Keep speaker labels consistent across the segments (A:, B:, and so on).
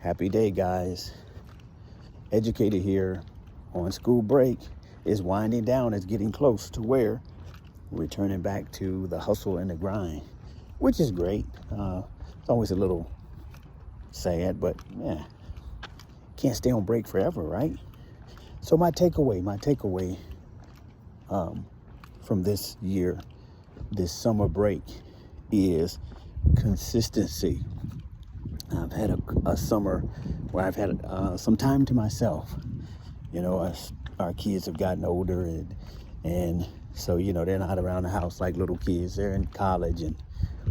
A: Happy day, guys. Educated here on school break is winding down. It's getting close to where we're returning back to the hustle and the grind, which is great. It's always a little sad, but yeah, can't stay on break forever, right? So my takeaway from this year, this summer break, is consistency. I've had a summer where I've had some time to myself. You know, as our kids have gotten older, and so, you know, they're not around the house like little kids. They're in college and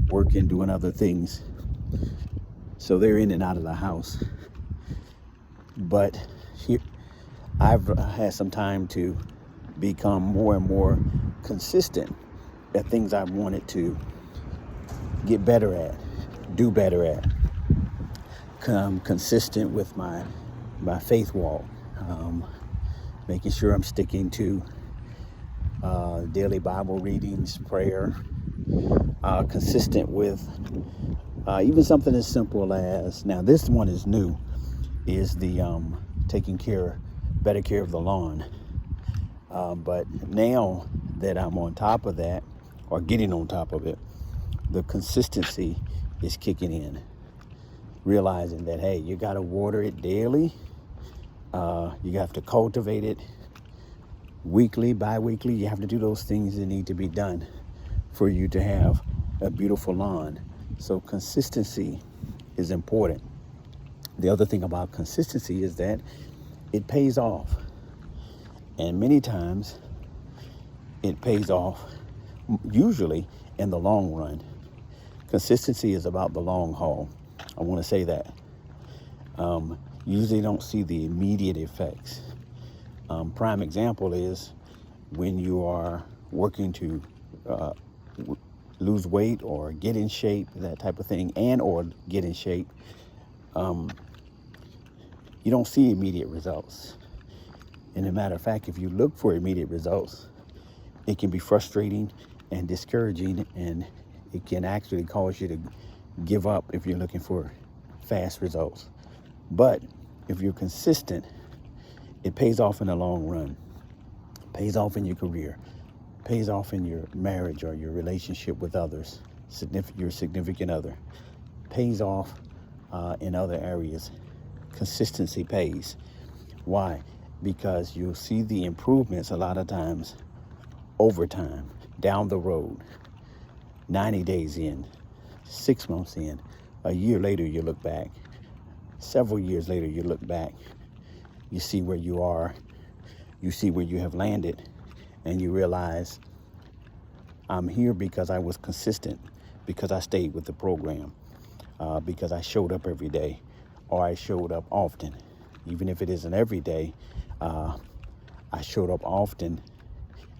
A: working, doing other things. So they're in and out of the house. But here, I've had some time to become more and more consistent at things I wanted to get better at, do better at. Consistent with my faith walk, making sure I'm sticking to daily Bible readings, prayer, consistent with even something as simple as, now this one is new, is the taking better care of the lawn. But now that I'm on top of that, or getting on top of it, the consistency is kicking in. Realizing that, hey, you got to water it daily. You have to cultivate it weekly, bi-weekly. You have to do those things that need to be done for you to have a beautiful lawn. So consistency is important. The other thing about consistency is that it pays off. And many times it pays off, usually in the long run. Consistency is about the long haul. I want to say that. Usually don't see the immediate effects. Prime example is when you are working to lose weight or get in shape, that type of thing, and or get in shape. You don't see immediate results. And as a matter of fact, if you look for immediate results, it can be frustrating and discouraging, and it can actually cause you to give up if you're looking for fast results. But if you're consistent, it pays off in the long run. It pays off in your career, pays off in your marriage or your relationship with others, your significant other, pays off in other areas. Consistency pays. Why? Because you'll see the improvements a lot of times over time, down the road, 90 days in, 6 months in, a year later, you look back. Several years later, you look back. You see where you are. You see where you have landed. And you realize, I'm here because I was consistent, because I stayed with the program, because I showed up every day, or I showed up often. Even if it isn't every day, I showed up often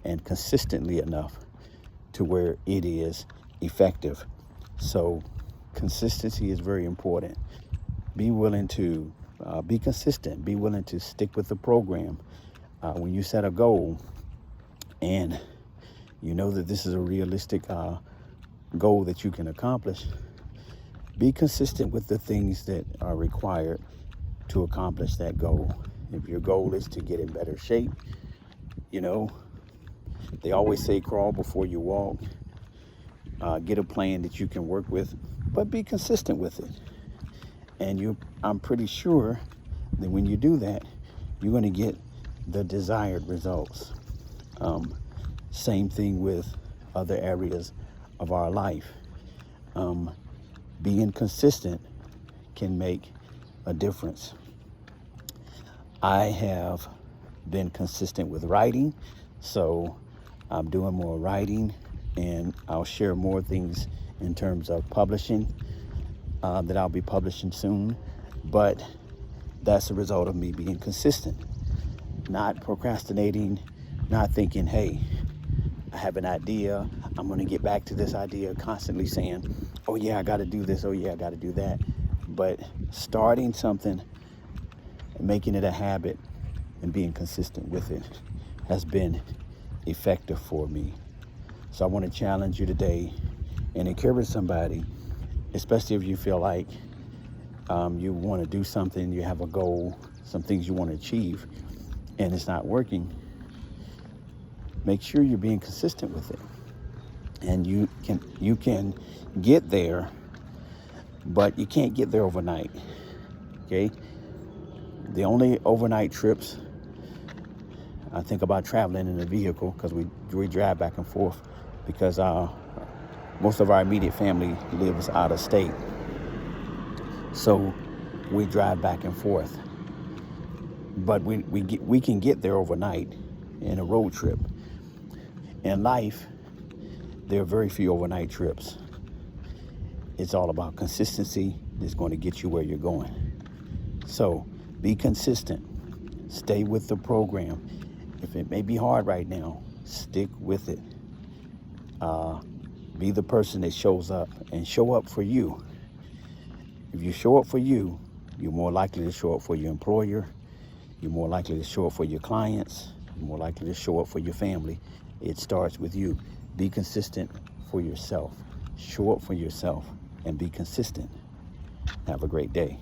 A: and consistently enough to where it is effective. So consistency is very important. Be willing to be consistent. Be willing to stick with the program. When you set a goal and you know that this is a realistic goal that you can accomplish, be consistent with the things that are required to accomplish that goal. If your goal is to get in better shape, you know, they always say crawl before you walk. Get a plan that you can work with, but be consistent with it. And I'm pretty sure that when you do that, you're going to get the desired results. Same thing with other areas of our life. Being consistent can make a difference. I have been consistent with writing, so I'm doing more writing, and I'll share more things in terms of publishing that I'll be publishing soon. But that's a result of me being consistent, not procrastinating, not thinking, hey, I have an idea, I'm going to get back to this idea, constantly saying, oh yeah, I got to do this, oh yeah, I got to do that. But starting something and making it a habit and being consistent with it has been effective for me. So I want to challenge you today and encourage somebody, especially if you feel like You want to do something, you have a goal, some things you want to achieve, and it's not working, make sure you're being consistent with it. And you can get there, but you can't get there overnight. Okay? The only overnight trips, I think about traveling in a vehicle, because we drive back and forth, because most of our immediate family lives out of state. So we drive back and forth. But we can get there overnight in a road trip. In life, there are very few overnight trips. It's all about consistency that's going to get you where you're going. So be consistent. Stay with the program. If it may be hard right now, stick with it. Be the person that shows up, and show up for you. If you show up for you, you're more likely to show up for your employer. You're more likely to show up for your clients. You're more likely to show up for your family. It starts with you. Be consistent for yourself. Show up for yourself and be consistent. Have a great day.